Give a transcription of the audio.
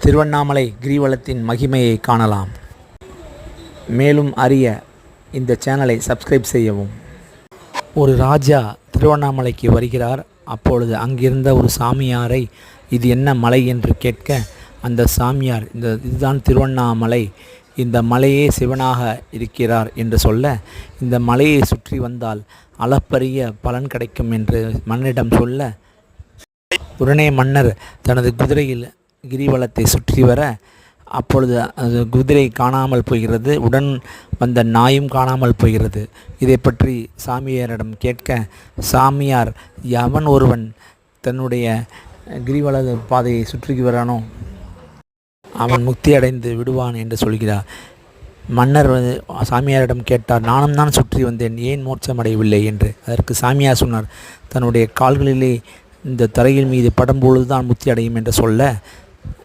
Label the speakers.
Speaker 1: திருவண்ணாமலை கிரிவலத்தின் மகிமையை காணலாம். மேலும் அறிய இந்த சேனலை சப்ஸ்கிரைப் செய்யவும். ஒரு ராஜா திருவண்ணாமலைக்கு வருகிறார். அப்பொழுது அங்கிருந்த ஒரு சாமியாரை இது என்ன மலை என்று கேட்க, அந்த சாமியார் இதுதான் திருவண்ணாமலை, இந்த மலையே சிவனாக இருக்கிறார் என்று சொல்ல, இந்த மலையை சுற்றி வந்தால் அளப்பரிய பலன் கிடைக்கும் என்று மன்னரிடம் சொல்ல, உடனே மன்னர் தனது குதிரையில் கிரிவலத்தை சுற்றி வர, அப்பொழுது அது குதிரை காணாமல் போகிறது, உடன் வந்த நாயும் காணாமல் போகிறது. இதை பற்றி சாமியாரிடம் கேட்க, சாமியார் எவன் ஒருவன் தன்னுடைய கிரிவல பாதையை சுற்றி வரானோ அவன் முக்தி அடைந்து விடுவான் என்று சொல்கிறார். மன்னர் சாமியாரிடம் கேட்டார், நானும் தான் சுற்றி வந்தேன், ஏன் மோட்சமடையவில்லை என்று. அதற்கு சாமியார் சொன்னார், தன்னுடைய கால்களிலே இந்த தரையில் மீது படும்பொழுது தான் முக்தி அடையும் என்று சொல்ல,